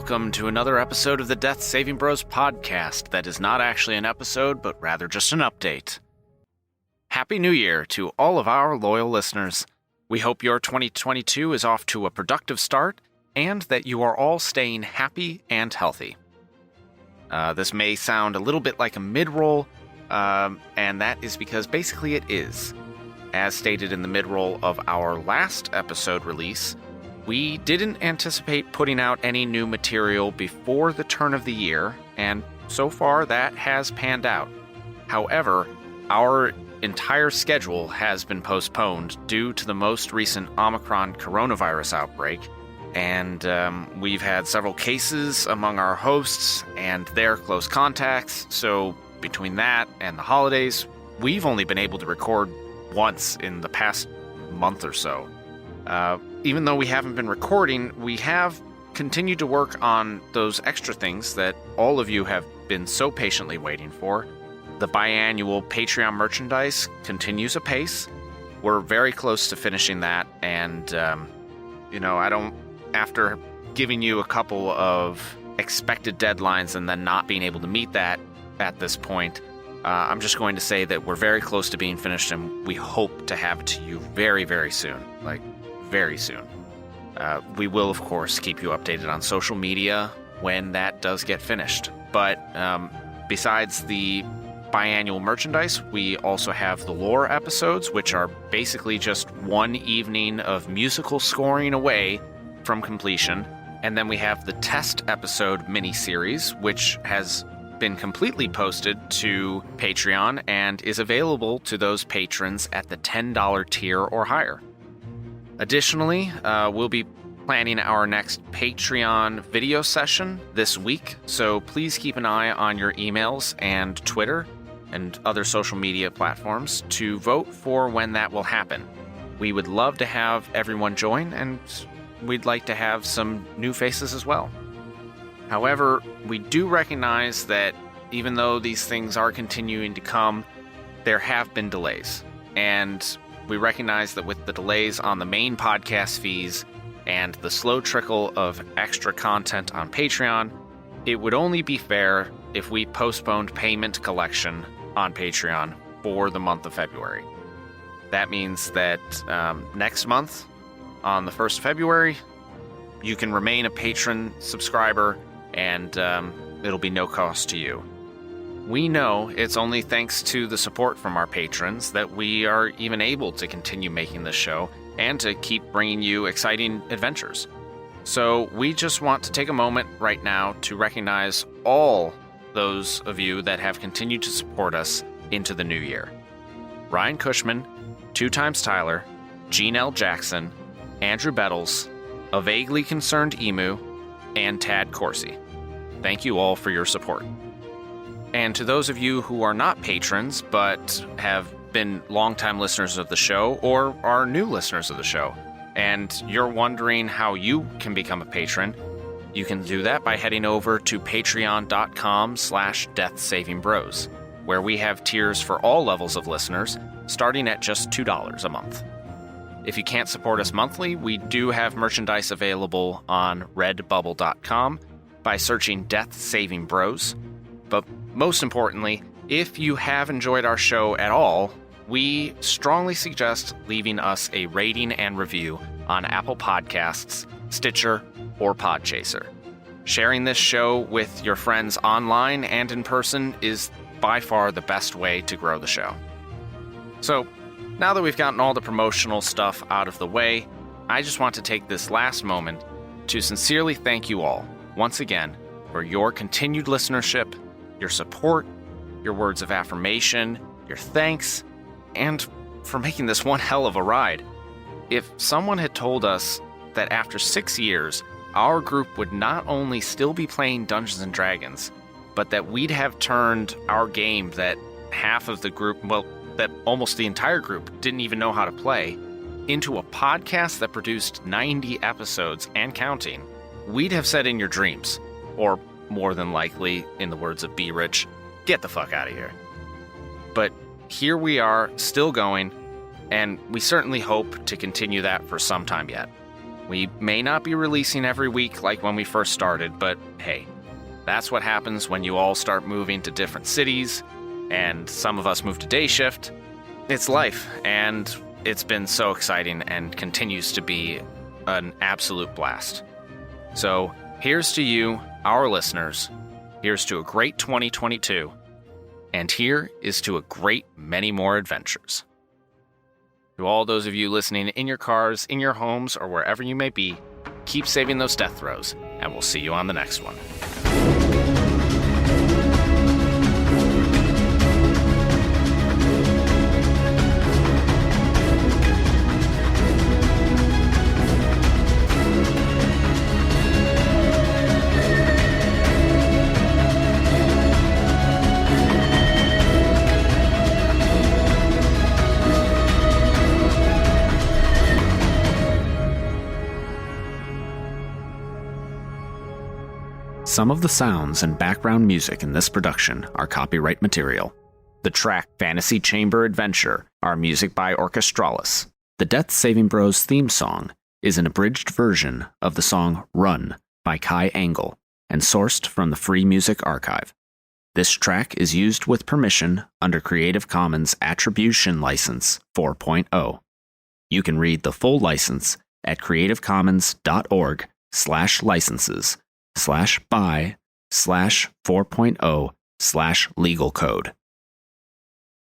welcome to another episode of the Death Saving Bros podcast that is not actually an episode, but rather just an update. Happy New Year to all of our loyal listeners. We hope your 2022 is off to a productive start and that you are all staying happy and healthy. This may sound a little bit like a mid-roll, and that is because basically it is. As stated in the mid-roll of our last episode release, we didn't anticipate putting out any new material before the turn of the year, and so far that has panned out. However, our entire schedule has been postponed due to the most recent Omicron coronavirus outbreak, and we've had several cases among our hosts and their close contacts, so between that and the holidays, we've only been able to record once in the past month or so. Even though we haven't been recording, we have continued to work on those extra things that all of you have been so patiently waiting for. The biannual Patreon merchandise continues apace. We're very close to finishing that, and, after giving you a couple of expected deadlines and then not being able to meet that at this point, I'm just going to say that we're very close to being finished, and we hope to have it to you very, very soon. Very soon. We will, of course, keep you updated on social media when that does get finished. But besides the biannual merchandise, we also have the lore episodes, which are basically just one evening of musical scoring away from completion. And then we have the test episode mini-series, which has been completely posted to Patreon and is available to those patrons at the $10 tier or higher. Additionally, we'll be planning our next Patreon video session this week, so please keep an eye on your emails and Twitter and other social media platforms to vote for when that will happen. We would love to have everyone join, and we'd like to have some new faces as well. However, we do recognize that even though these things are continuing to come, there have been delays, and we recognize that with the delays on the main podcast fees and the slow trickle of extra content on Patreon, it would only be fair if we postponed payment collection on Patreon for the month of February. That means that next month, on the 1st of February, you can remain a patron subscriber, and it'll be no cost to you. We know it's only thanks to the support from our patrons that we are even able to continue making this show and to keep bringing you exciting adventures. So we just want to take a moment right now to recognize all those of you that have continued to support us into the new year. Ryan Cushman, 2x Tyler, Gene L. Jackson, Andrew Bettles, A Vaguely Concerned Emu, and Tad Corsi. Thank you all for your support. And to those of you who are not patrons, but have been longtime listeners of the show, or are new listeners of the show, and you're wondering how you can become a patron, you can do that by heading over to patreon.com/deathsavingbros, where we have tiers for all levels of listeners, starting at just $2 a month. If you can't support us monthly, we do have merchandise available on redbubble.com by searching Death Saving Bros. But most importantly, if you have enjoyed our show at all, we strongly suggest leaving us a rating and review on Apple Podcasts, Stitcher, or Podchaser. Sharing this show with your friends online and in person is by far the best way to grow the show. So, now that we've gotten all the promotional stuff out of the way, I just want to take this last moment to sincerely thank you all, once again, for your continued listenership, your support, your words of affirmation, your thanks, and for making this one hell of a ride. If someone had told us that after 6 years, our group would not only still be playing Dungeons & Dragons, but that we'd have turned our game that half of the group, that almost the entire group didn't even know how to play, into a podcast that produced 90 episodes and counting, we'd have said in your dreams, or more than likely, in the words of B. Rich, get the fuck out of here. But here we are, still going, and we certainly hope to continue that for some time yet. We may not be releasing every week like when we first started, but hey, that's what happens when you all start moving to different cities, and some of us move to day shift. It's life, and it's been so exciting and continues to be an absolute blast. So here's to you, our listeners. Here's to a great 2022. And here is to a great many more adventures. To all those of you listening in your cars, in your homes, or wherever you may be, keep saving those death throws, and we'll see you on the next one. Some of the sounds and background music in this production are copyright material. The track Fantasy Chamber Adventure are music by Orchestralis. The Death Saving Bros theme song is an abridged version of the song Run by Kai Angle and sourced from the Free Music Archive. This track is used with permission under Creative Commons Attribution License 4.0. You can read the full license at creativecommons.org/licenses/by/4.0/legal code.